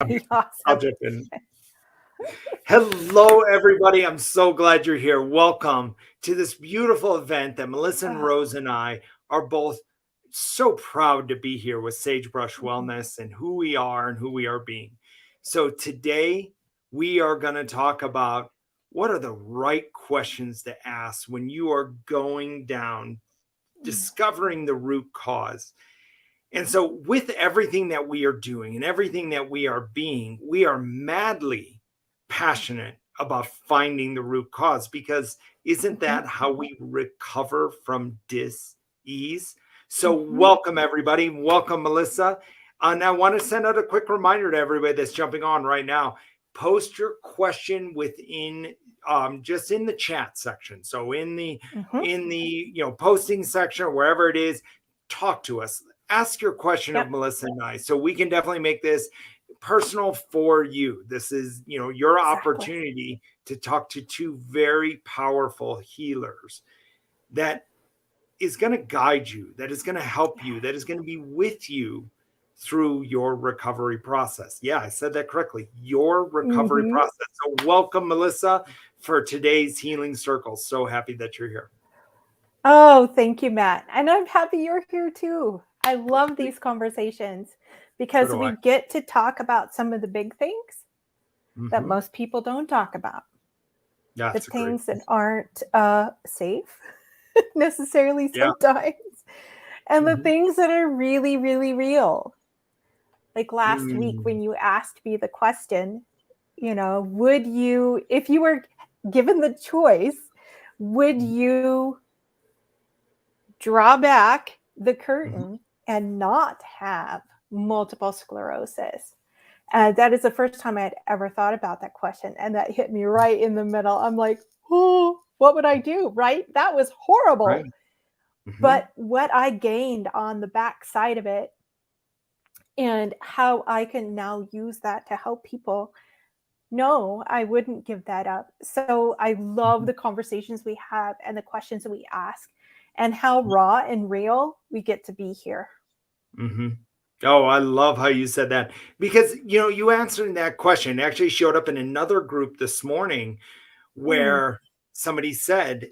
I'll Awesome. jump in. Hello, everybody. I'm so glad you're here. Welcome to this beautiful event that Melissa and Oh, Rose and I are both so proud to be here with Sagebrush mhm, Wellness and who we are and who we are being. So, today we are going to talk about what are the right questions to ask when you are going down, mm, discovering the root cause. And so, with everything that we are doing and everything that we are being, we are madly passionate about finding the root cause because isn't mhm, that how we recover from dis-ease? So, mhm. welcome everybody. Welcome, Melissa. And I want to send out a quick reminder to everybody that's jumping on right now. Post your question within just in the chat section. So Mhm. in the posting section or wherever it is, talk to us, ask your question of Yep, Melissa and I, so we can definitely make this personal for you. This is, your exactly. opportunity to talk to two very powerful healers that is going to guide you, that is going to help you, that is going to be with you through your recovery process. Yeah, I said that correctly. Your recovery Mhm. process. So, welcome, Melissa, for today's Healing Circle. So happy that you're here. Oh, thank you, Matt. And I'm happy you're here too. I love these conversations So because do we I. get to talk about some of the big things that Hmm. most people don't talk about, the That's a great. things that aren't safe necessarily Yeah. sometimes, and the Hmm. things that are really, really real. Like last week Mm. when you asked me the question, would you, if you were given the choice, would you draw back the Mhm. curtain and not have multiple sclerosis? That is the first time I had ever thought about that question. And that hit me right in the middle. I'm like, oh, what would I do? Right? That was horrible. Right. Hmm. But what I gained on the back side of it and how I can now use that to help people. No, I wouldn't give that up. So I love the conversations we have and the questions that we ask and how raw and real we get to be here. Hmm. Oh, I love how you said that because you answering that question actually showed up in another group this morning Mm, where somebody said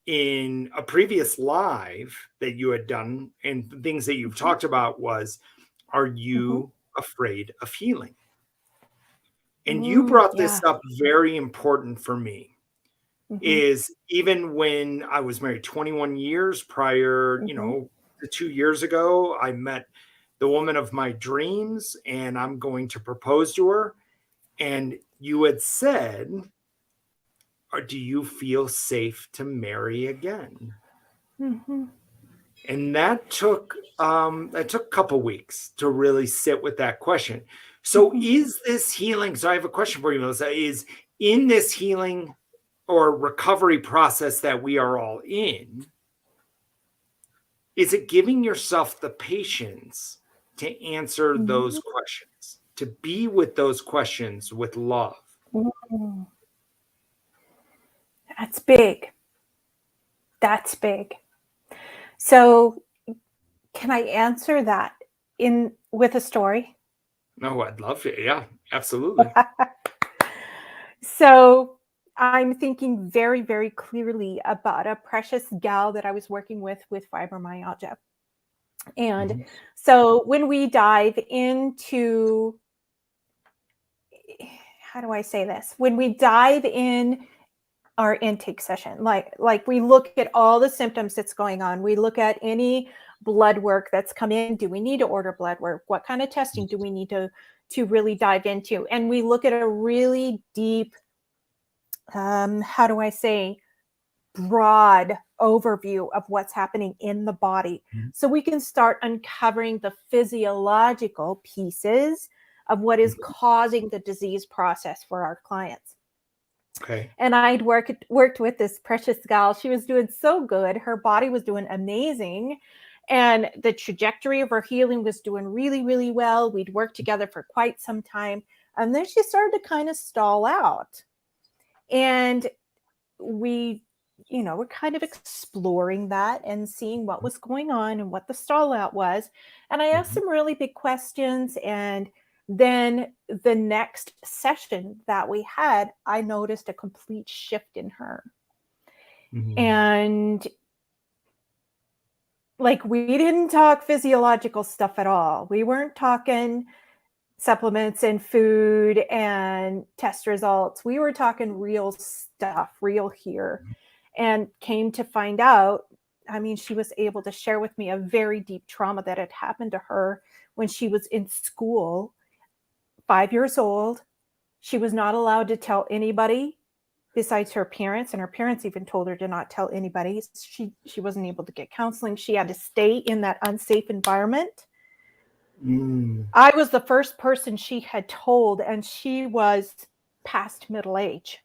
in a previous live that you had done and things that you've mhm, talked about was, are mhm. you afraid of healing? And you Mm, brought this yeah. up very important for me Mhm, is even when I was married 21 years prior, mhm, to 2 years ago, I met the woman of my dreams and I'm going to propose to her. And you had said, or do you feel safe to marry again? mhm, And that took a couple weeks to really sit with that question. So mhm, is this healing? So I have a question for you, Melissa. Is in this healing or recovery process that we are all in, is it giving yourself the patience to answer those mhm, questions, to be with those questions with love? mm. That's big. That's big. So, can I answer that in with a story? No, I'd love to. Yeah, absolutely. So, I'm thinking very, very clearly about a precious gal that I was working with fibromyalgia. And Mhm. so, when we dive into, how do I say this? When we dive in our intake session, like we look at all the symptoms that's going on, we look at any blood work that's come in. Do we need to order blood work? What kind of testing do we need to really dive into? And we look at a really deep, how do I say, broad overview of what's happening in the body, Mhm. so we can start uncovering the physiological pieces of what is Mhm. causing the disease process for our clients. Okay. And I'd worked with this precious gal. She was doing so good. Her body was doing amazing. And the trajectory of her healing was doing really, really well. We'd worked together for quite some time. And then she started to kind of stall out. And we, we're kind of exploring that and seeing what was going on and what the stall out was. And I asked Mhm. some really big questions. And Then the next session that we had, I noticed a complete shift in her. And like, we didn't talk physiological stuff at all. We weren't talking supplements and food and test results. We were talking real stuff, real here. And came to find out, I mean, she was able to share with me a very deep trauma that had happened to her when she was in school, 5 years old. She was not allowed to tell anybody besides her parents, and her parents even told her to not tell anybody. She wasn't able to get counseling. She had to stay in that unsafe environment. I was the first person she had told, and she was past middle age.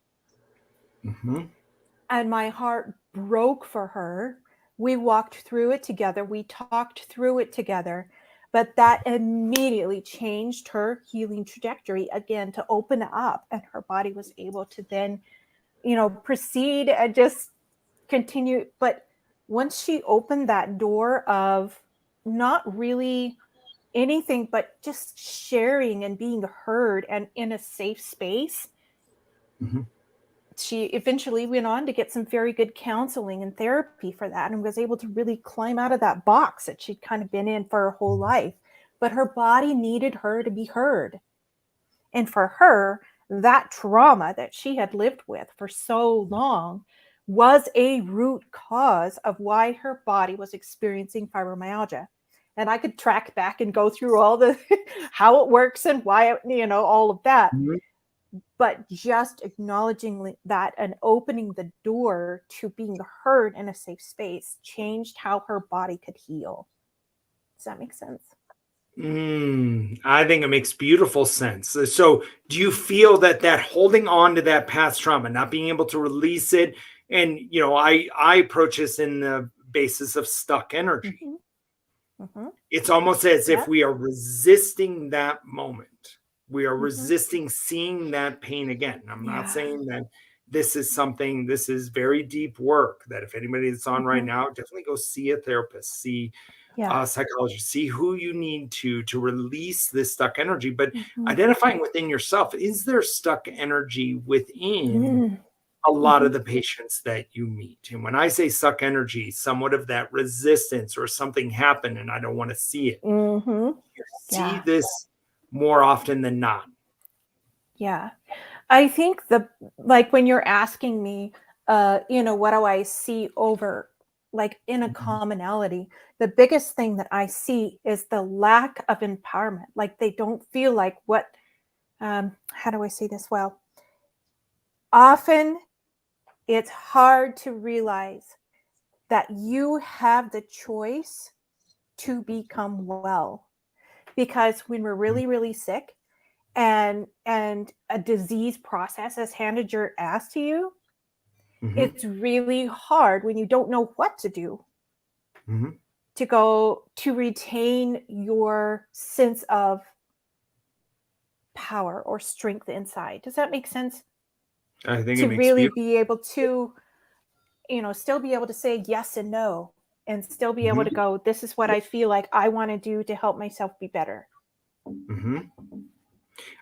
And my heart broke for her. We walked through it together. We talked through it together. But that immediately changed her healing trajectory again to open up, and her body was able to then, proceed and just continue. But once she opened that door of not really anything but just sharing and being heard and in a safe space, she eventually went on to get some very good counseling and therapy for that, and was able to really climb out of that box that she'd kind of been in for her whole life. But her body needed her to be heard. And for her, that trauma that she had lived with for so long was a root cause of why her body was experiencing fibromyalgia. And I could track back and go through all the how it works and why, all of that. But just acknowledging that and opening the door to being heard in a safe space changed how her body could heal. Does that make sense? I think it makes beautiful sense. So do you feel that holding on to that past trauma, not being able to release it, and I approach this in the basis of stuck energy. It's almost as if we are resisting that moment. We are resisting seeing that pain again. I'm not saying that this is very deep work, that if anybody that's on right now, definitely go see a therapist, see psychologist, see who you need to release this stuck energy. But identifying within yourself, is there stuck energy within a lot of the patients that you meet? And when I say stuck energy, somewhat of that resistance, or something happened and I don't want to see it. You see this more often than not. Yeah. I think when you're asking me, what do I see over, like, in a commonality, the biggest thing that I see is the lack of empowerment. Like, they don't feel like how do I say this well? Often it's hard to realize that you have the choice to become well. Because when we're really, really sick and a disease process has handed your ass to you, it's really hard when you don't know what to do to go to retain your sense of power or strength inside. Does that make sense? I think to it makes really beautiful. be able to, still be able to say yes and no, and still be able to go, this is what I feel like I want to do to help myself be better.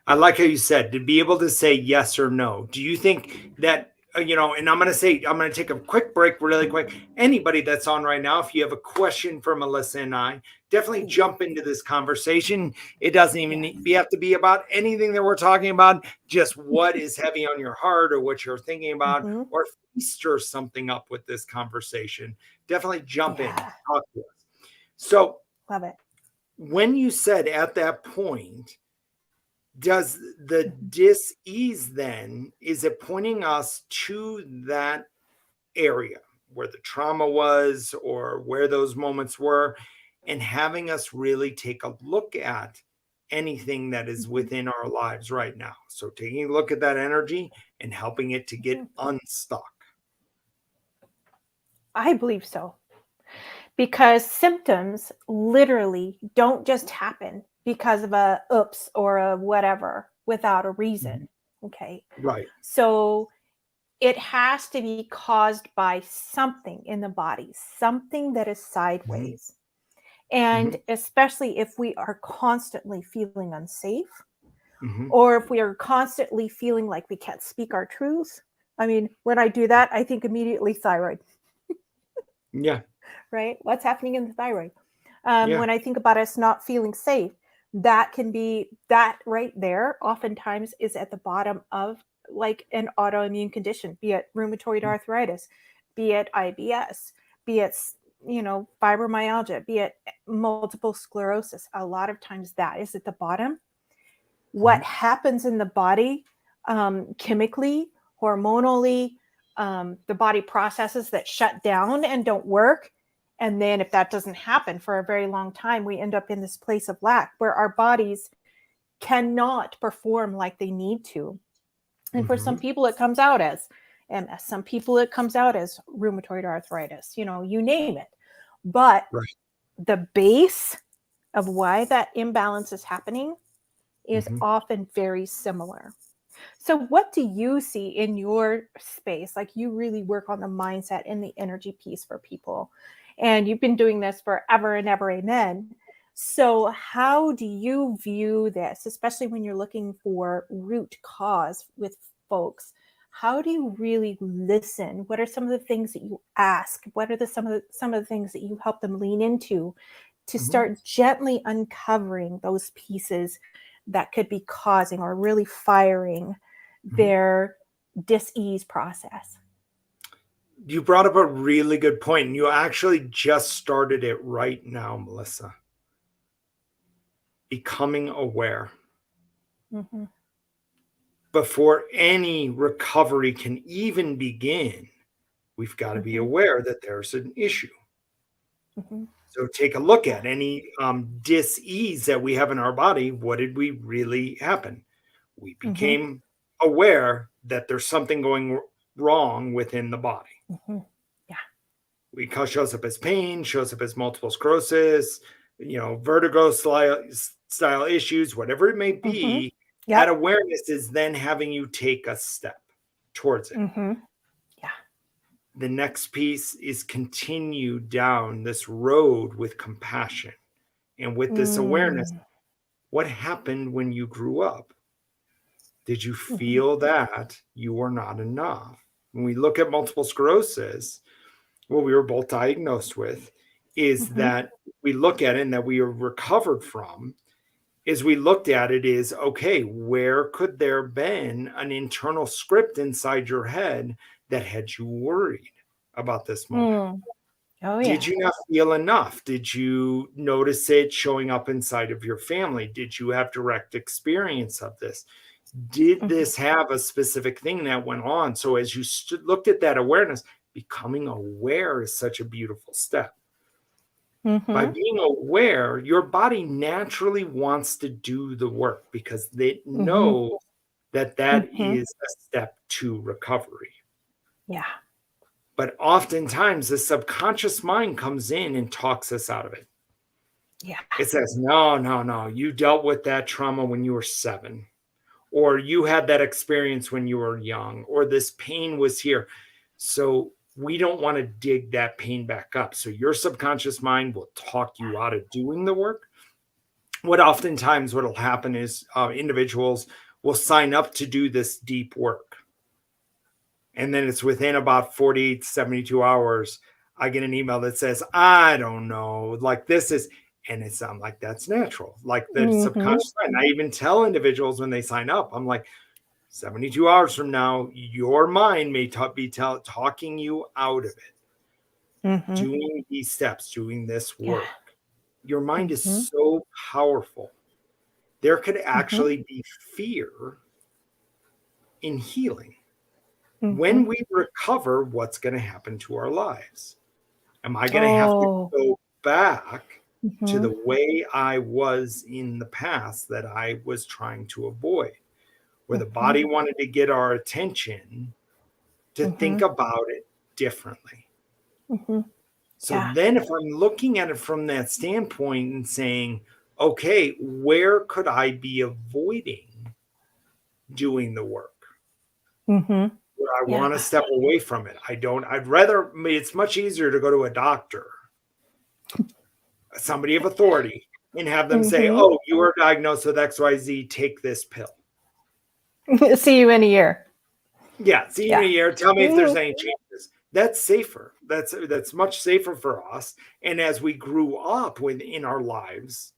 I like how you said to be able to say yes or no. Do you think that, and I'm going to take a quick break really quick. Anybody that's on right now, if you have a question for Melissa and I, definitely jump into this conversation. It doesn't even have to be about anything that we're talking about, just what is heavy on your heart or what you're thinking about, or if we stir something up with this conversation, definitely jump in, talk to us. So love it. When you said at that point, does the dis-ease then, is it pointing us to that area where the trauma was or where those moments were, and having us really take a look at anything that is within our lives right now? So taking a look at that energy and helping it to get unstuck. I believe so. Because symptoms literally don't just happen because of a oops or a whatever without a reason. Okay. Right. So it has to be caused by something in the body, something that is sideways. And especially if we are constantly feeling unsafe, Mhm. or if we are constantly feeling like we can't speak our truths. I mean, when I do that, I think immediately thyroid, Yeah. right? What's happening in the thyroid? Yeah. When I think about us not feeling safe, that can be that right there, oftentimes is at the bottom of like an autoimmune condition, be it rheumatoid Mm. arthritis, be it IBS, be it, fibromyalgia, be it multiple sclerosis. A lot of times that is at the bottom. What Mhm. happens in the body, chemically, hormonally, the body processes that shut down and don't work. And then, if that doesn't happen for a very long time, we end up in this place of lack where our bodies cannot perform like they need to. And for some Mhm. people, it comes out as MS. Some people, it comes out as rheumatoid arthritis, you name it. But Right. the base of why that imbalance is happening is Mhm. often very similar. So, what do you see in your space? Like, you really work on the mindset and the energy piece for people, and you've been doing this forever and ever, amen. So, how do you view this, especially when you're looking for root cause with folks? How do you really listen? What are some of the things that you ask? What are some of the things that you help them lean into to Mhm. start gently uncovering those pieces that could be causing or really firing Mhm. their dis-ease process? You brought up a really good point, and you actually just started it right now, Melissa. Becoming aware. Mm-hmm. Before any recovery can even begin, we've got to be Mm-hmm. aware that there's an issue. Mm-hmm. So take a look Yeah. at any dis-ease that we have in our body. What did we really happen? We Mm-hmm. became aware that there's something going wrong within the body. Mm-hmm. Yeah. Because shows up as pain, shows up as multiple sclerosis, vertigo style issues, whatever it may Mm-hmm. be. That Yep. awareness is then having you take a step towards it. Mm-hmm. Yeah. The next piece is continue down this road with compassion and with this awareness. Mm. What happened when you grew up? Did you Mm-hmm. feel that you were not enough? When we look at multiple sclerosis, what we were both diagnosed with is Mm-hmm. that we look at it and that we are recovered from is we looked at it is okay, where could there been an internal script inside your head that had you worried about this moment? Mm. Oh Did yeah. you not feel enough? Did you notice it showing up inside of your family? Did you have direct experience of this? Did Mm-hmm. this have a specific thing that went on? So as you looked at that awareness, becoming aware is such a beautiful step. By Mm-hmm. being aware, your body naturally wants to do the work because they Mm-hmm. know that that Mm-hmm. is a step to recovery. Yeah. But oftentimes, the subconscious mind comes in and talks us out of it. Yeah. It says, no, no, no, you dealt with that trauma when you were 7, or you had that experience when you were young, or this pain was here. So we don't want to dig that pain back up. So your subconscious mind will talk you out of doing the work. What'll happen is individuals will sign up to do this deep work. And then it's within about 48 to 72 hours, I get an email that says, I don't know, like this is, and it's, I'm like, that's natural. Like the Mm-hmm. subconscious mind. I even tell individuals when they sign up, I'm like, 72 hours from now, your mind may be talking you out of it, Mm-hmm. doing these steps, doing this Yeah. work. Your mind is Mm-hmm. so powerful. There could Mm-hmm. actually be fear in healing. Mm-hmm. When we recover, what's going to happen to our lives? Am I going to have to Oh. go back to Mm-hmm. the way I was in the past that I was trying to avoid, where the Mm-hmm. body wanted to get our attention to Mm-hmm. think about it differently? Mm-hmm. So Yeah. then, if I'm looking at it from that standpoint and saying, okay, where could I be avoiding doing the work? Mm-hmm. Where I Yeah. want to step away from it. I'd rather, it's much easier to go to a doctor, somebody of authority, and have them say, Mhm. oh, you are diagnosed with XYZ, take this pill. See you in a year. Yeah, see you in Yeah. a year. Tell me if there's Mhm. any changes. That's safer. That's much safer for us. And as we grew up within our lives,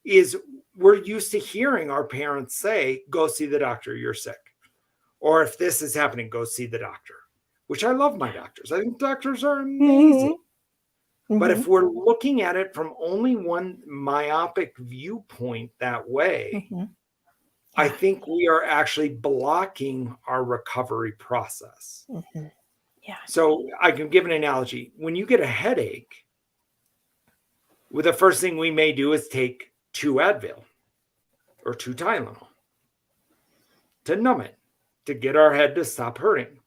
is we're used to hearing our parents say, go see the doctor, you're sick. Or if this is happening, go see the doctor, which I love my doctors. I think doctors are amazing. Mhm. But Mhm. if we're looking at it from only one myopic viewpoint that way, Mhm. I Yeah. think we are actually blocking our recovery process. Mhm. Yeah. So I can give an analogy. When you get a headache, well, the first thing we may do is take 2 Advil or 2 Tylenol to numb it, to get our head to stop hurting.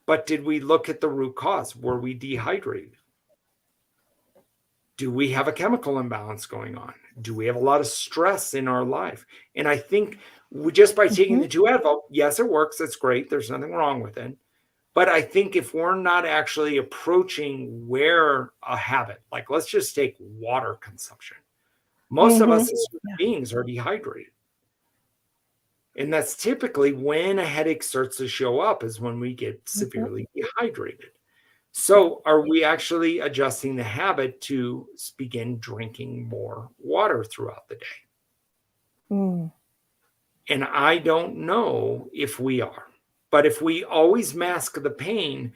But did we look at the root cause? Were we dehydrated? Do we have a chemical imbalance going on? Do we have a lot of stress in our life? And I think just by taking Mhm. the 2 Advil, yes, it works. That's great. There's nothing wrong with it. But I think if we're not actually approaching where a habit, like let's just take water consumption, most of us Mhm. as human Yeah. beings are dehydrated. And that's typically when a headache starts to show up, is when we get Mhm. severely dehydrated. Yeah. So, are we actually adjusting the habit to begin drinking more water throughout the day? Mm. And I don't know if we are. But if we always mask the pain,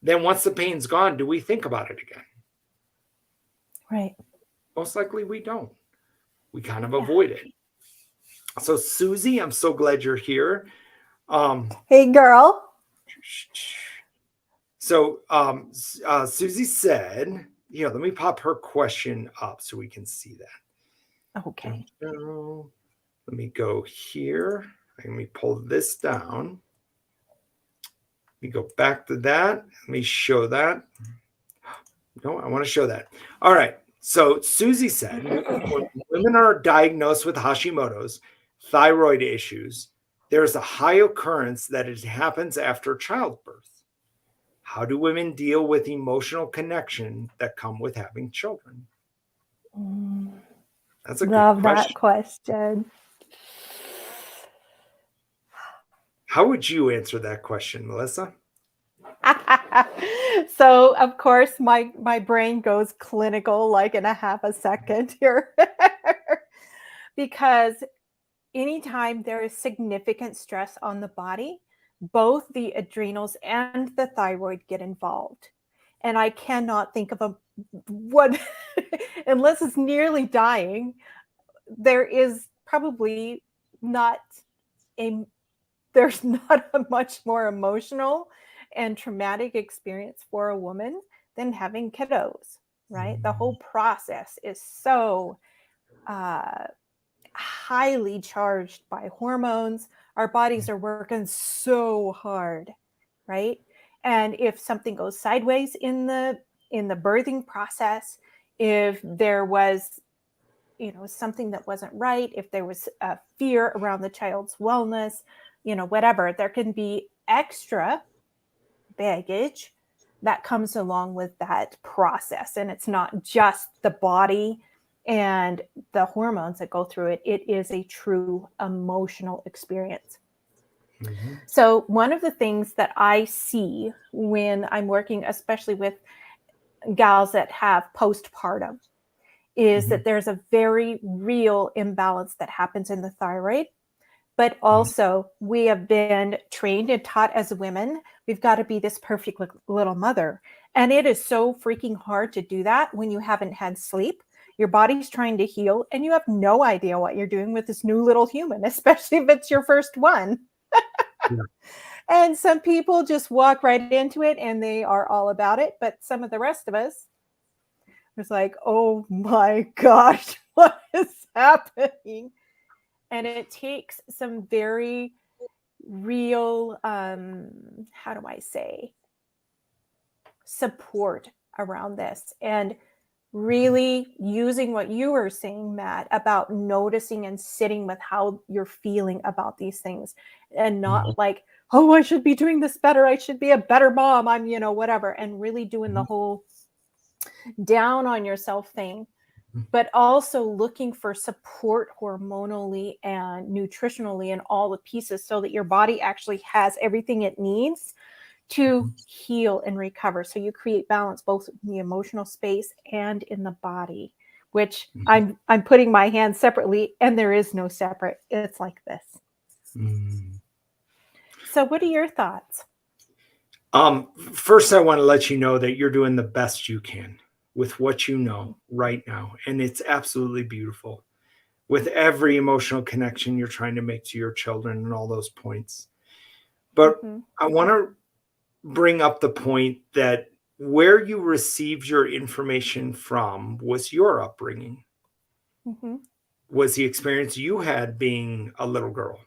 then once the pain's gone, do we think about it again? Right. Most likely we don't. We kind of Yeah. avoid it. So, Susie, I'm so glad you're here. Hey, girl. So, Susie said, yeah, let me pop her question up so we can see that. Okay. Let me go here. Let me pull this down. Let me go back to that. Let me show that. No, I want to show that. All right. So Susie said, when women are diagnosed with Hashimoto's thyroid issues, there's a high occurrence that it happens after childbirth. How do women deal with emotional connection that come with having children? Mm. That's a good Love that question. question. How would you answer that question, Melissa? So of course my brain goes clinical like in a half a second here. Because anytime there is significant stress on the body, both the adrenals and the thyroid get involved. And I cannot think of a what unless it's nearly dying, there is probably not a there's not a much more emotional and traumatic experience for a woman than having kiddos, right? The whole process is so uh, highly charged by hormones. Our bodies are working so hard, right? And if something goes sideways in the birthing process, if there was something that wasn't right, if there was a fear around the child's wellness, whatever, there can be extra baggage that comes along with that process. And it's not just the body and the hormones that go through it, it is a true emotional experience. Mhm. So, one of the things that I see when I'm working, especially with gals that have postpartum, is Mhm. that there's a very real imbalance that happens in the thyroid. But Mhm. also, we have been trained and taught as women, we've got to be this perfect little mother. And it is so freaking hard to do that when you haven't had sleep. Your body's trying to heal, and you have no idea what you're doing with this new little human, especially if it's your first one. Yeah. And some people just walk right into it and they are all about it. But some of the rest of us, it's like, oh my gosh, what is happening? And it takes some very real, how do I say, support around this. And really using what you were saying, Matt, about noticing and sitting with how you're feeling about these things and Mhm. not like, oh, I should be doing this better. I should be a better mom. I'm, whatever. And really doing the Mhm. whole down on yourself thing but also looking for support hormonally and nutritionally and all the pieces so that your body actually has everything it needs to heal and recover. So you create balance both in the emotional space and in the body, which I'm putting my hands separately, and there is no separate. It's like this. Mm. So what are your thoughts? First, I want to let you know that you're doing the best you can with what you know right now. And it's absolutely beautiful with every emotional connection you're trying to make to your children and all those points. But I want to bring up the point that where you received your information from was your upbringing, was the experience you had being a little girl,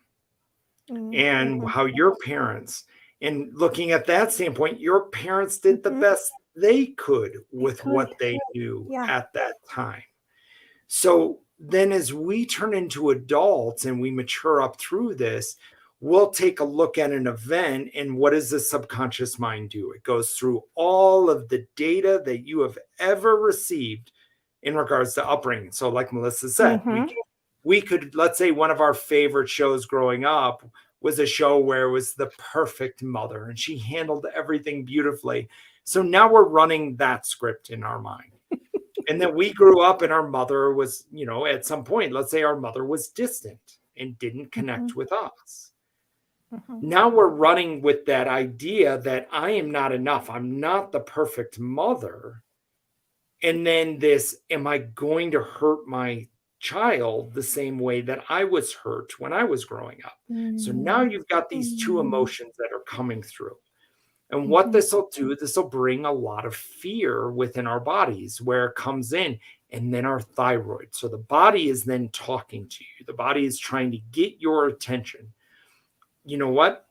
and how your parents, and looking at that standpoint, your parents did the best they could with what they knew at that time. So then as we turn into adults and we mature up through this, we'll take a look at an event, and what does the subconscious mind do? It goes through all of the data that you have ever received in regards to upbringing. So like Melissa said, we could, let's say one of our favorite shows growing up was a show where it was the perfect mother and she handled everything beautifully. So now we're running that script in our mind. And then we grew up and our mother was, at some point, let's say our mother was distant and didn't connect with us. Now we're running with that idea that I am not enough. I'm not the perfect mother. And then this, am I going to hurt my child the same way that I was hurt when I was growing up? So now you've got these two emotions that are coming through. And what this will do, this will bring a lot of fear within our bodies where it comes in, and then our thyroid. So the body is then talking to you. The body is trying to get your attention. You know what?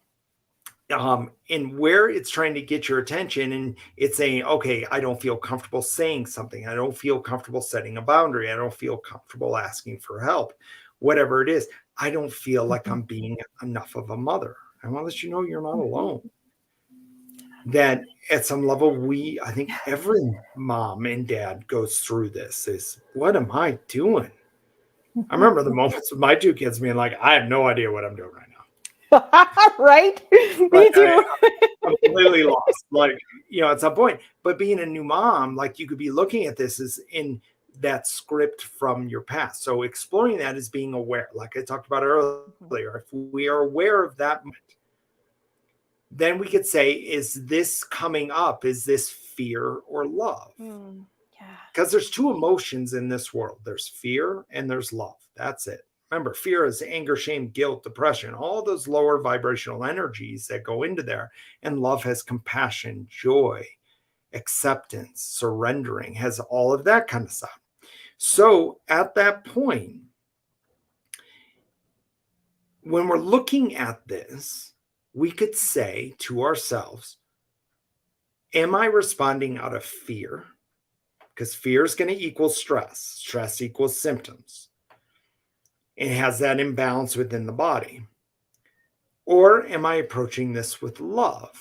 And where it's trying to get your attention, and it's saying, okay, I don't feel comfortable saying something. I don't feel comfortable setting a boundary. I don't feel comfortable asking for help, whatever it is. I don't feel like I'm being enough of a mother. I want to let you know you're not alone. That at some level, I think every mom and dad goes through this is, what am I doing? I remember the moments with my two kids being like, I have no idea what I'm doing right now. Right? Me too. I'm completely lost, like, at some point. But being a new mom, like you could be looking at this as in that script from your past. So exploring that is being aware, like I talked about earlier. If we are aware of that moment, then we could say, is this coming up? Is this fear or love? Because there's two emotions in this world. There's fear and there's love. That's it. Remember, fear is anger, shame, guilt, depression, all those lower vibrational energies that go into there. And love has compassion, joy, acceptance, surrendering, has all of that kind of stuff. So at that point, when we're looking at this, we could say to ourselves, am I responding out of fear? Because fear is going to equal stress. Stress equals symptoms. It has that imbalance within the body. Or am I approaching this with love?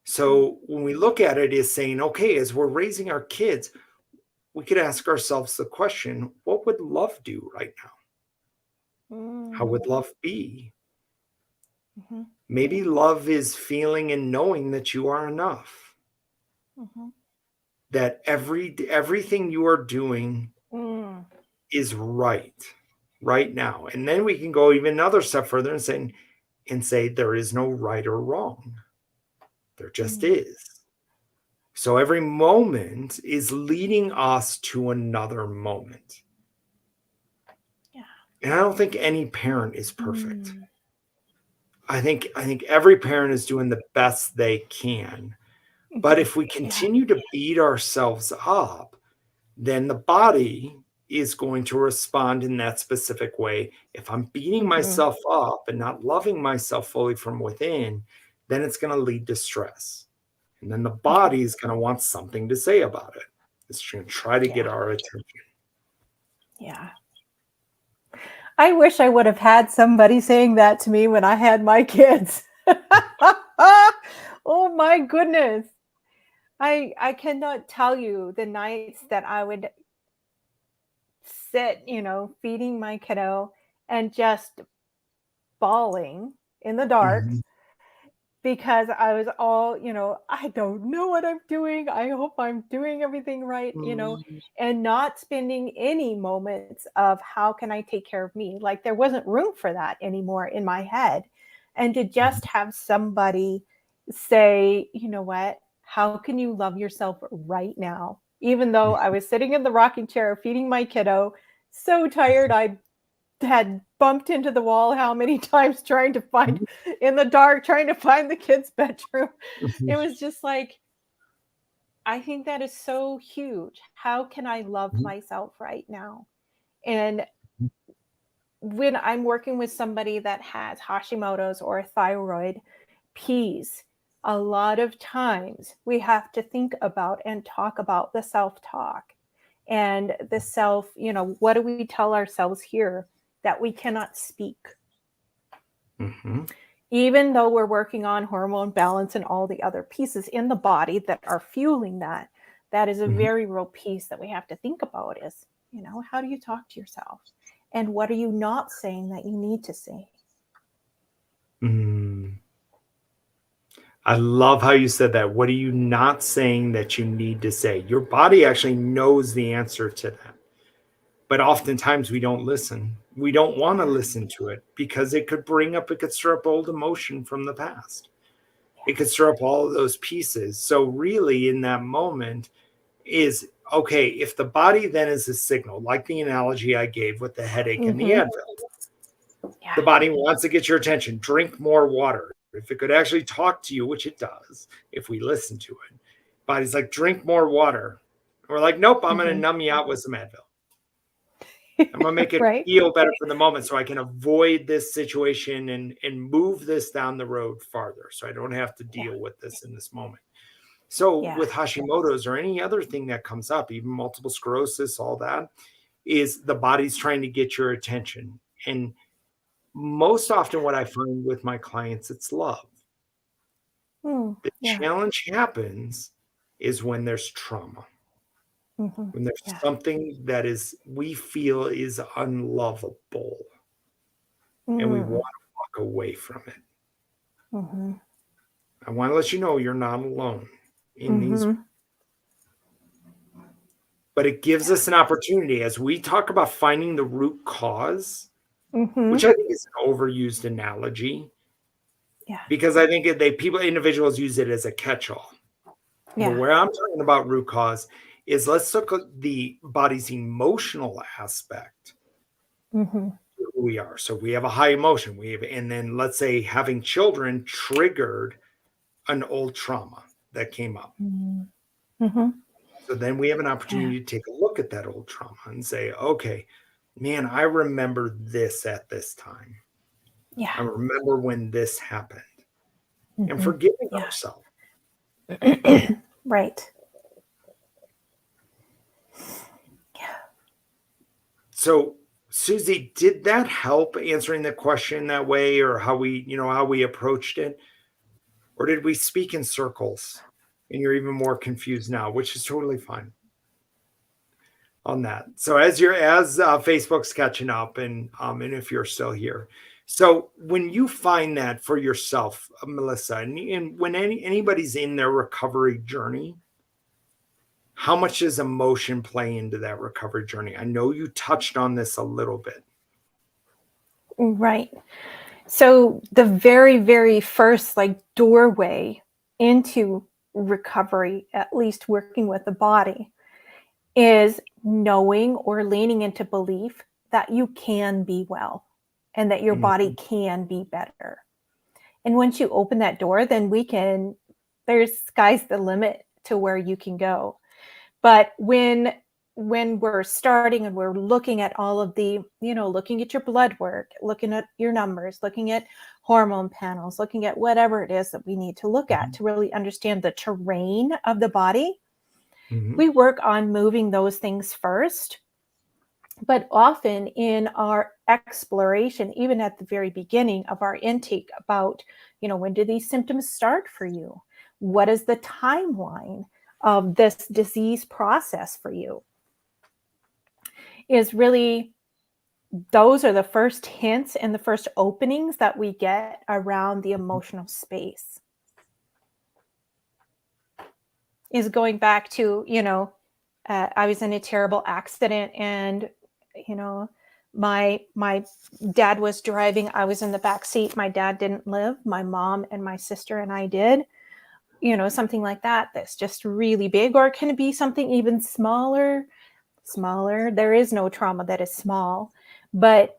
So when we look at it, is saying, okay, as we're raising our kids, we could ask ourselves the question, what would love do right now? How would love be? Maybe love is feeling and knowing that you are enough. That everything you are doing is right now. And then we can go even another step further and say there is no right or wrong. There just is. So every moment is leading us to another moment. And I don't think any parent is perfect. I think every parent is doing the best they can. But if we continue to beat ourselves up, then the body is going to respond in that specific way. If I'm beating myself up and not loving myself fully from within, then it's going to lead to stress. And then the body is going to want something to say about it. It's going to try to get our attention. Yeah. I wish I would have had somebody saying that to me when I had my kids. Oh my goodness. I cannot tell you the nights that I would sit, feeding my kiddo and just bawling in the dark Mhm. because I was all, I don't know what I'm doing. I hope I'm doing everything right, Mhm. and not spending any moments of how can I take care of me? Like there wasn't room for that anymore in my head. And to just have somebody say, you know what? How can you love yourself right now? Even though I was sitting in the rocking chair feeding my kiddo, so tired I had bumped into the wall how many times trying to find Mhm. in the dark, trying to find the kids' bedroom. Mhm. It was just like, I think that is so huge. How can I love Mhm. myself right now? And when I'm working with somebody that has Hashimoto's or thyroid P's, a lot of times we have to think about and talk about the self talk and the self, what do we tell ourselves here that we cannot speak? Mhm. Even though we're working on hormone balance and all the other pieces in the body that are fueling that, that is a Mhm. very real piece that we have to think about is, how do you talk to yourself? And what are you not saying that you need to say? Mm. I love how you said that. What are you not saying that you need to say? Your body actually knows the answer to that. But oftentimes we don't listen. We don't want to Yeah. listen to it because it could stir up old emotion from the past. It Yeah. could stir up all of those pieces. So, really, in that moment, is okay, if the body then is a signal, like the analogy I gave with the headache and the Mm-hmm. Advil, Yeah. the body wants to get your attention. Drink more water. If it could actually talk to you, which it does, if we listen to it, body's like, drink more water. And we're like, nope, I'm going to Mm-hmm. numb you out with some Advil. I'm going to make it Right. feel better for the moment so I can avoid this situation and move this down the road farther so I don't have to Yeah. deal with this in this moment. So, Yeah. with Hashimoto's or any other thing that comes up, even multiple sclerosis, all that, is the body's trying to get your attention. And most often, what I find with my clients, it's love. The Yeah. challenge happens is when there's trauma, Mm-hmm. when there's Yeah. something that is we feel is unlovable and we want Mm. to walk away from it. Mm-hmm. I want to let you know you're not alone in these, Mm-hmm. but it gives Yeah. us an opportunity as we talk about finding the root cause, which Mm-hmm. I think is an overused analogy Yeah. because I think individuals use it as a catch-all. But Yeah. where I'm talking about root cause is let's look at the body's emotional aspect Mm-hmm. of who we are. So we have a high emotion. And then let's say having children triggered an old trauma that came up. Mm-hmm. So then we have an Yeah. opportunity to take a look at that old trauma and say, okay, man, I remember this at this time. Yeah. I remember when this happened and Mm-hmm. forgiving Yeah. ourselves. Right. Yeah. So, Susie, did that help answering the question that way or how we approached it? Or did we speak in circles and you're even more confused now, which is totally fine on that. So as Facebook's catching up and if you're still here. So when you find that for yourself, Melissa, and when anybody's in their recovery journey, how much does emotion play into that recovery journey? I know you touched on this a little bit. Right. So the very, very first doorway into recovery, at least working with the body, is knowing or leaning into belief that you can be well and that your body Mhm. can be better. And once you open that door, then there's sky's the limit to where you can go. But when we're starting and we're looking at all of the, looking at your blood work, looking at your numbers, looking at hormone panels, looking at whatever it is that we need to look at Mhm. to really understand the terrain of the body, Mhm. we work on moving those things first. But often in our exploration, even at the very beginning of our intake about, when do these symptoms start for you? What is the timeline of this disease process for you? is really, those are the first hints and the first openings that we get around the emotional space. Is going back to, I was in a terrible accident, and, my dad was driving. I was in the back seat. My dad didn't live. My mom and my sister and I did. Something like that. That's just really big, or it can be something even smaller. There is no trauma that is small, but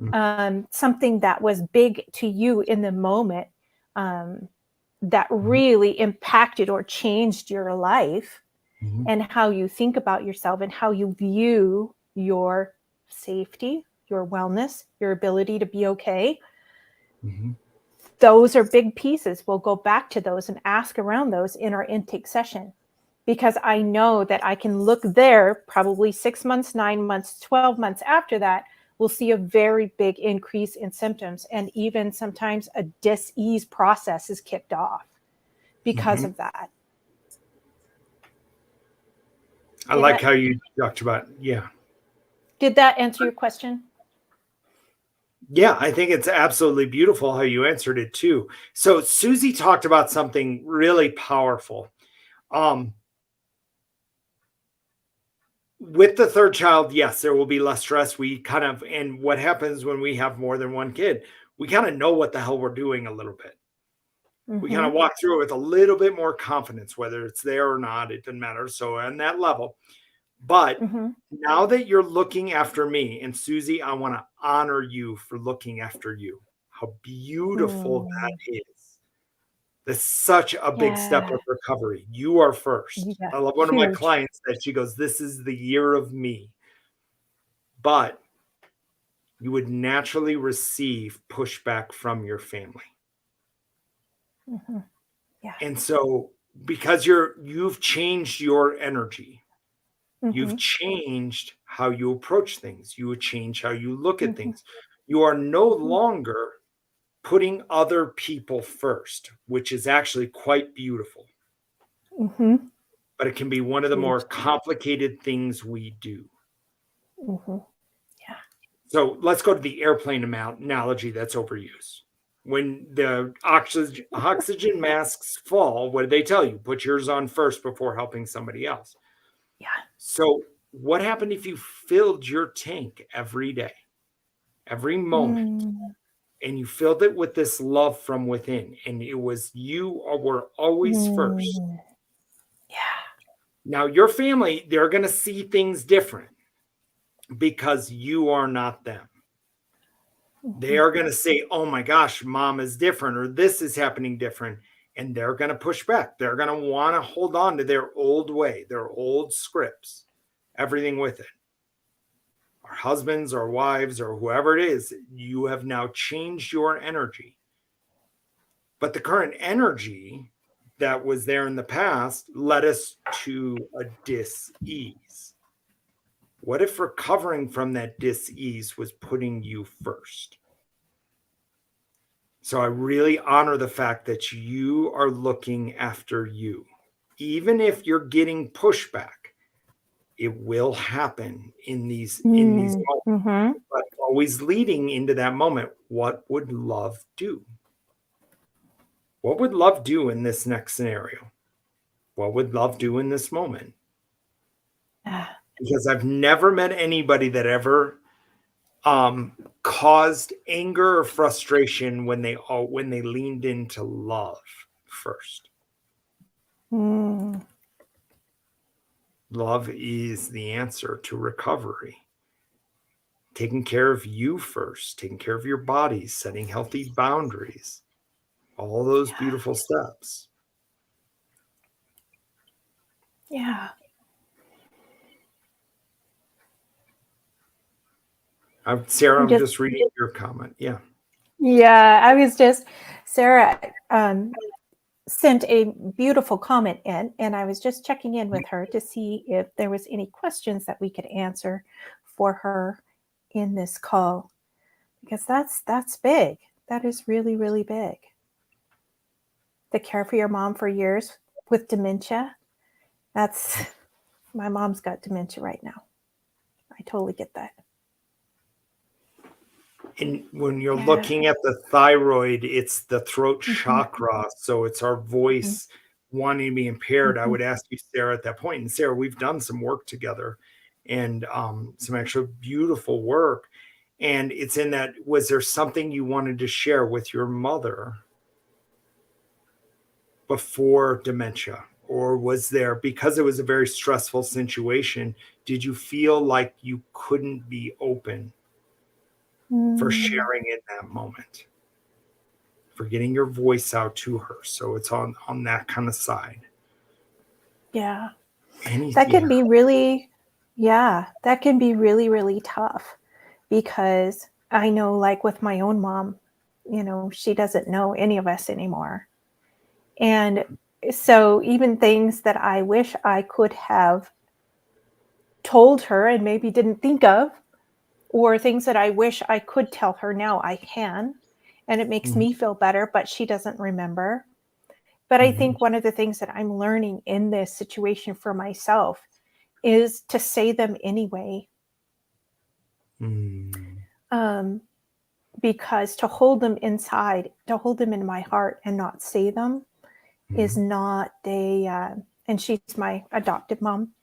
something that was big to you in the moment, that really impacted or changed your life, and how you think about yourself and how you view your safety, your wellness, your ability to be okay. Those are big pieces. We'll go back to those and ask around those in our intake session, because I know that I can look there probably 6 months, 9 months, 12 months after that. We'll see a very big increase in symptoms, and even sometimes a dis-ease process is kicked off because of that. I like how you talked about, yeah. Did that answer your question? Yeah, I think it's absolutely beautiful how you answered it too. So Susie talked about something really powerful. With the third child, yes, there will be less stress. And what happens when we have more than one kid, we kind of know what the hell we're doing a little bit. We kind of walk through it with a little bit more confidence, whether it's there or not, it doesn't matter. So on that level, but now that you're looking after me, and Susie, I want to honor you for looking after you. How beautiful that is. That's such a big step of recovery. You are first. Yeah, I love one of my huge. clients that she goes, "This is the year of me." But you would naturally receive pushback from your family. Yeah. And so because you've changed your energy, you've changed how you approach things, you would change how you look at things. You are no longer putting other people first, which is actually quite beautiful. But it can be one of the more complicated things we do. Yeah. So let's go to the airplane analogy that's overused. When the oxygen masks fall, what did they tell you? Put yours on first before helping somebody else. Yeah. So what happened if you filled your tank every day, every moment, and you filled it with this love from within, and it was you were always first? Yeah. Now your family, they're going to see things different because you are not them. They are going to say, "Oh my gosh, mom is different," or "this is happening different." And they're going to push back. They're going to want to hold on to their old way, their old scripts, everything with it. Our husbands or wives or whoever it is, you have now changed your energy. But the current energy that was there in the past led us to a dis-ease. What if recovering from that dis-ease was putting you first? So I really honor the fact that you are looking after you. Even if you're getting pushback, it will happen in these moments. But always leading into that moment, what would love do? What would love do in this next scenario? What would love do in this moment? Because I've never met anybody that ever caused anger or frustration when they leaned into love first. Love is the answer to recovery. Taking care of you first, taking care of your body, setting healthy boundaries, all those beautiful steps. Yeah. Sarah, I'm just reading your comment. Yeah. Yeah, I was just, Sarah sent a beautiful comment in, and I was just checking in with her to see if there was any questions that we could answer for her in this call, because that's big. That is really, really big. The care for your mom for years with dementia. My mom's got dementia right now. I totally get that. And when you're Yeah. looking at the thyroid, it's the throat Mhm. chakra. So it's our Mhm. voice wanting to be impaired. I Mhm. would ask you, Sarah, at that point. And Sarah, we've done some work together and some actual beautiful work. And it's in that, was there something you wanted to share with your mother before dementia? Or was there, because it was a very stressful situation, did you feel like you couldn't be open for Mm. sharing in that moment, for getting your voice out to her? So it's on that kind of side. Yeah. Any, That yeah. can be really, yeah, that can be really, really tough because I know, like with my own mom, she doesn't know any of us anymore. And so even things that I wish I could have told her and maybe didn't think of, or things that I wish I could tell her now I can, and it makes Mhm, me feel better, but she doesn't remember. But I mhm, think one of the things that I'm learning in this situation for myself is to say them anyway. mm, Um, because to hold them inside, to hold them in my heart and not say them is mhm, not and she's my adopted mom.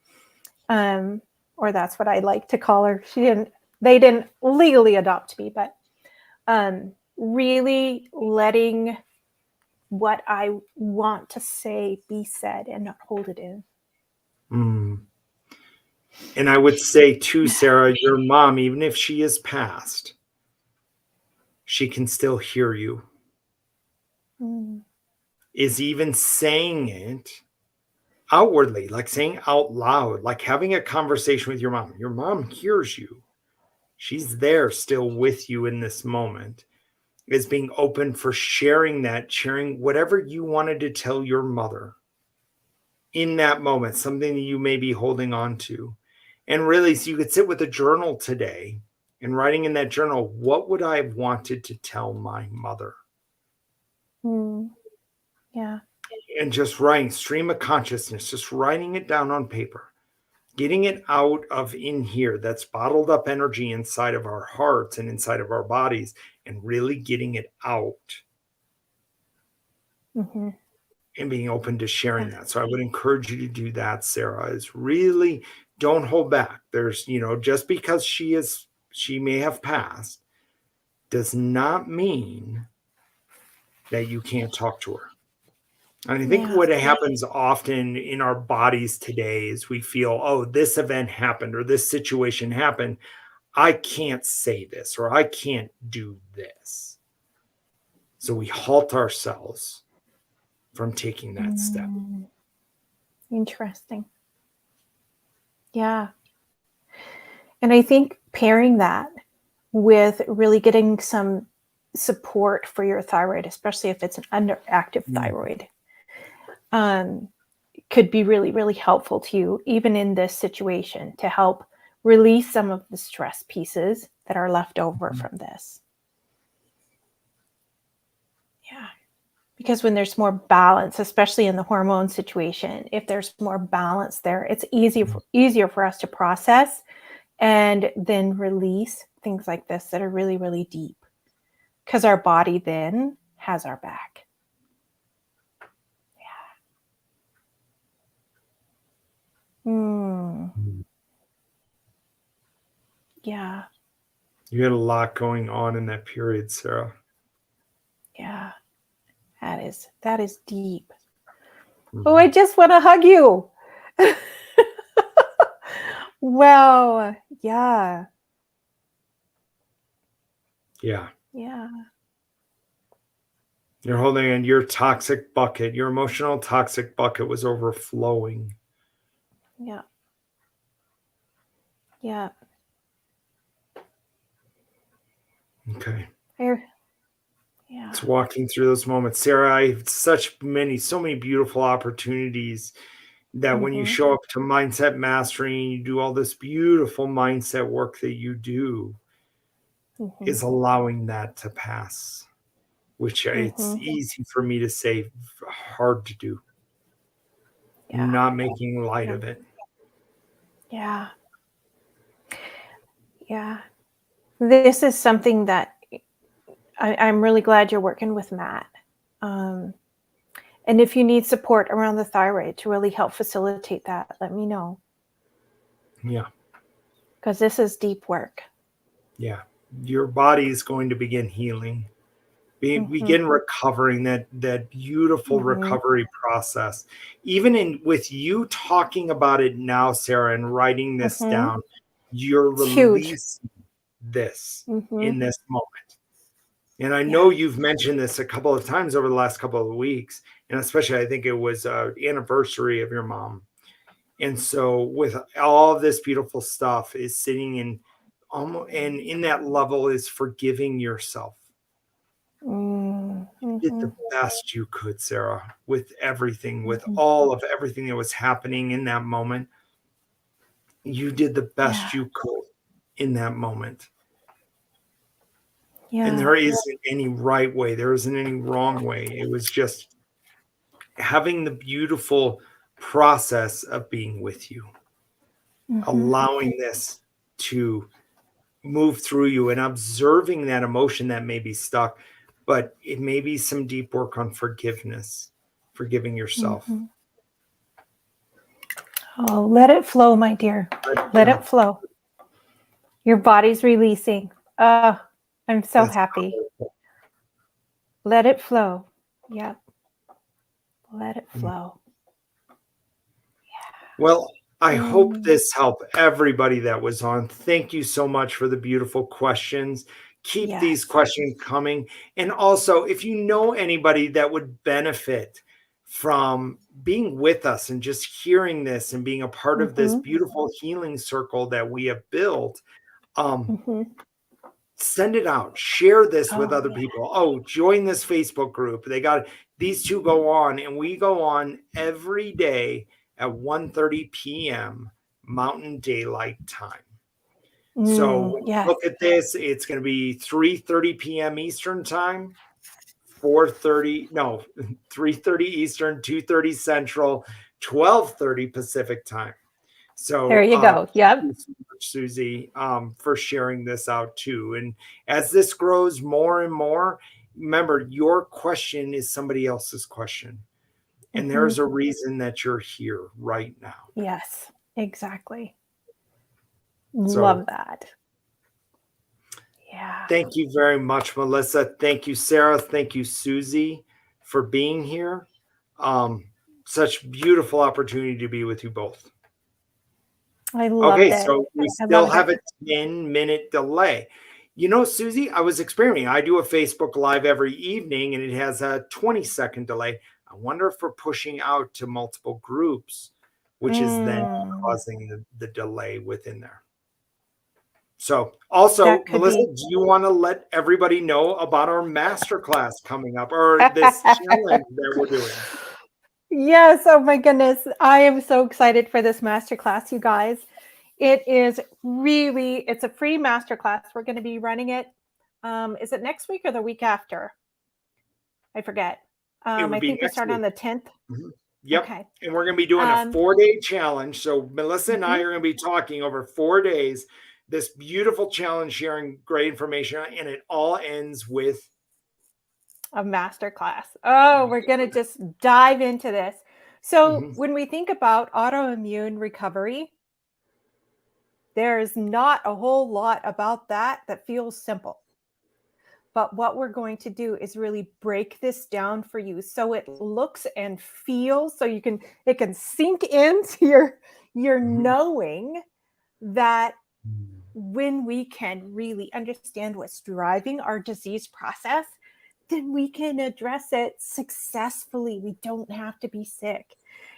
Um, or that's what I like to call her. They didn't legally adopt me, but really letting what I want to say be said and not hold it in. mm. And I would say too, Sarah, your mom, even if she is passed, she can still hear you. Mm, Is even saying it outwardly, like saying out loud, like having a conversation with your mom. Your mom hears you. She's there still with you in this moment. Is being open for sharing that, sharing whatever you wanted to tell your mother in that moment, something that you may be holding on to. And really, so you could sit with a journal today and writing in that journal, what would I have wanted to tell my mother? mm, yeah. And just writing, stream of consciousness, just writing it down on paper, getting it out of in here, that's bottled up energy inside of our hearts and inside of our bodies, and really getting it out Hmm. and being open to Yeah. sharing that. So I would encourage you to do that, Sarah, is really don't hold back. There's, just because she may have passed does not mean that you can't talk to her. And I think Yeah. what happens often in our bodies today is we feel, oh, this event happened or this situation happened. I can't say this or I can't do this. So we halt ourselves from taking that step. Mm, interesting. Yeah. And I think pairing that with really getting some support for your thyroid, especially if it's an underactive Mm. thyroid, um, could be really, really helpful to you, even in this situation, to help release some of the stress pieces that are left over from this. Yeah. Because when there's more balance, especially in the hormone situation, if there's more balance there, it's easier for us to process and then release things like this that are really, really deep. Because our body then has our back. Mm, yeah, You had a lot going on in that period, Sarah. yeah, that is deep. Oh, I Mhm. just want to hug you. Wow. Yeah. Yeah. Yeah. You're holding in your toxic bucket. Your emotional toxic bucket was overflowing. Yeah. Yeah. Okay. I- yeah. It's walking through those moments. Sarah, I have so many beautiful opportunities that when you Mm-hmm. show up to mindset mastery and you do all this beautiful mindset work that you do, Mm-hmm. is allowing that to pass, which it's Mm-hmm. easy for me to say, hard to do, Yeah. not making light Yeah. of it. Yeah. Yeah. This is something that I'm really glad you're working with Matt. And if you need support around the thyroid to really help facilitate that, let me know. Yeah. Because this is deep work. Yeah. Your body is going to begin healing, begin recovering, that beautiful recovery process. Even with you talking about it now, Sarah, and writing this down, you're It's huge. releasing this Mm-hmm. in this moment. And I Yeah. know you've mentioned this a couple of times over the last couple of weeks, and especially I think it was anniversary of your mom. And so with all of this beautiful stuff is sitting in almost, and in that level is forgiving yourself. You did the best you could, Sarah, with everything, with all of everything that was happening in that moment. You did the best you could in that moment. Yeah. And there isn't any right way. There isn't any wrong way. It was just having the beautiful process of being with you, allowing this to move through you and observing that emotion that may be stuck, but it may be some deep work on forgiveness, forgiving yourself. Oh, let it flow, my dear. Let it flow. Your body's releasing. I'm so happy. Powerful. Let it flow. Yep. Let it flow. Well, I hope this helped everybody that was on. Thank you so much for the beautiful questions. Keep these questions coming. And also, if you know anybody that would benefit from being with us and just hearing this and being a part of this beautiful healing circle that we have built, send it out. Share this with other people. Oh, join this Facebook group. They got these two go on, and we go on every day at 1:30 p.m. Mountain Daylight Time. So look at this. It's going to be 3:30 p.m. Eastern Time, 3:30 Eastern, 2:30 Central, 12:30 Pacific Time. So there you go. Yep. Thank you so much, Susie, for sharing this out too. And as this grows more and more, remember your question is somebody else's question. And there's a reason that you're here right now. Yes, exactly. Love that. Yeah. Thank you very much, Melissa. Thank you, Sarah. Thank you, Susie, for being here. Such beautiful opportunity to be with you both. I loved it. So we still have a 10-minute delay. You know, Susie, I was experimenting. I do a Facebook Live every evening, and it has a 20-second delay. I wonder if we're pushing out to multiple groups, which is then causing the delay within there. So also, Melissa, do you want to let everybody know about our masterclass coming up or this challenge that we're doing? Yes. Oh my goodness. I am so excited for this masterclass, you guys. It is really, it's a free masterclass. We're going to be running it. Is it next week or the week after? I forget. I think we start on the 10th. Yep. Okay. And we're going to be doing a 4-day challenge. So Melissa and I are going to be talking over 4 days, this beautiful challenge, sharing great information, and it all ends with a masterclass. Oh, we're going to just dive into this. So when we think about autoimmune recovery, there's not a whole lot about that feels simple. But what we're going to do is really break this down for you so it looks and feels so it can sink into your knowing that when we can really understand what's driving our disease process, then we can address it successfully. We don't have to be sick.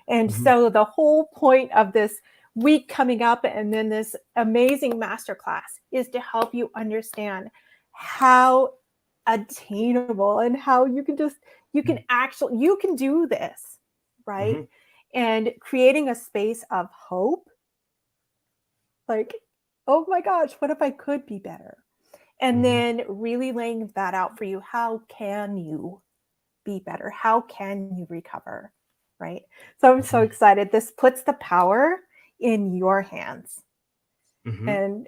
And so the whole point of this week coming up and then this amazing masterclass is to help you understand how attainable and how you can do this, right? And creating a space of hope, like, oh my gosh, what if I could be better? And then really laying that out for you. How can you be better? How can you recover? Right? So I'm so excited. This puts the power in your hands. And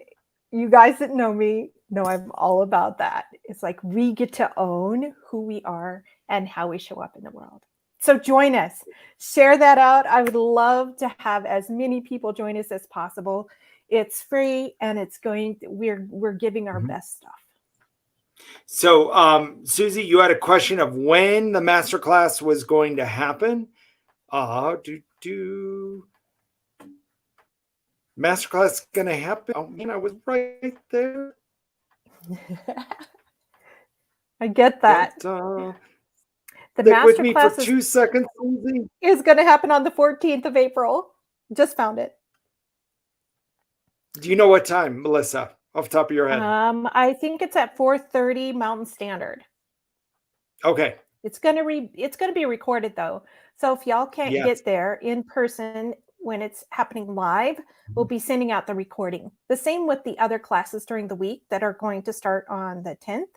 you guys that know me, No, I'm all about that. It's like we get to own who we are and how we show up in the world. So join us, share that out. I would love to have as many people join us as possible. It's free and we're giving our best stuff. So, Susie, you had a question of when the masterclass was going to happen. Masterclass is going to happen. Oh man, I was right there. I get that. But, the stick with me for masterclass 2 seconds, Susie. is going to happen on the 14th of April. Just found it. Do you know what time, Melissa, off the top of your head? I think it's at 4:30 Mountain Standard. Okay. It's going to be recorded though. So if y'all can't get there in person when it's happening live, we'll be sending out the recording. The same with the other classes during the week that are going to start on the 10th.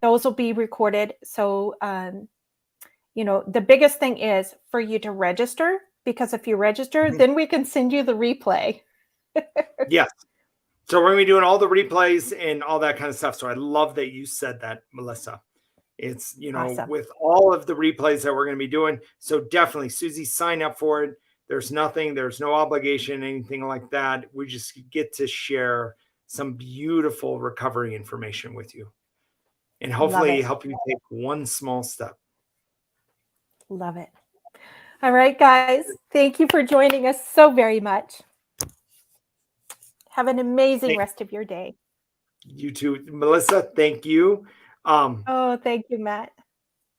Those will be recorded. So, the biggest thing is for you to register, because if you register, then we can send you the replay. Yes. So we're going to be doing all the replays and all that kind of stuff. So I love that you said that, Melissa. It's, Awesome. with all of the replays that we're going to be doing. So definitely, Susie, sign up for it. There's no obligation, anything like that. We just get to share some beautiful recovery information with you and hopefully help you take one small step. Love it. All right, guys. Thank you for joining us so very much. Have an amazing rest of your day. You too, Melissa. Thank you. Thank you, Matt.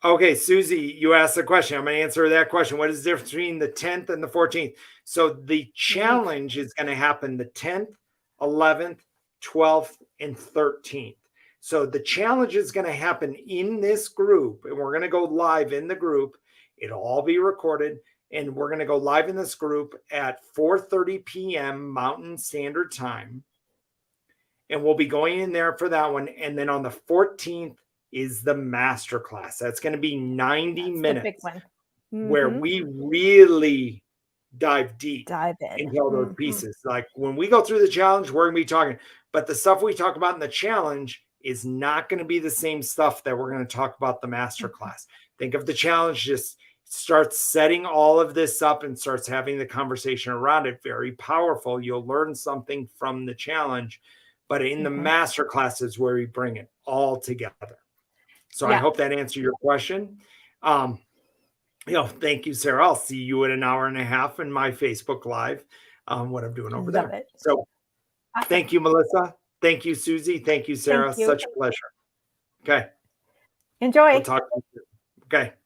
Okay, Susie, you asked a question. I'm going to answer that question. What is the difference between the 10th and the 14th? So the challenge is going to happen the 10th, 11th, 12th, and 13th. So the challenge is going to happen in this group, and we're going to go live in the group. It'll all be recorded, and we're going to go live in this group at 4:30 p.m. Mountain Standard Time. And we'll be going in there for that one. And then on the 14th is the masterclass. That's going to be 90 minutes. The big one. Where we really dive into all those pieces. Like when we go through the challenge, we're going to be talking, but the stuff we talk about in the challenge is not going to be the same stuff that we're going to talk about the masterclass. Think of the challenge, just starts setting all of this up and starts having the conversation around it. Very powerful. You'll learn something from the challenge, but in the masterclass is where we bring it all together. So I hope that answered your question. Thank you, Sarah. I'll see you in an hour and a half in my Facebook Live, what I'm doing over there. So thank you, Melissa. Thank you, Susie. Thank you, Sarah. Such a pleasure. Okay. Enjoy. We'll talk to you soon. Okay.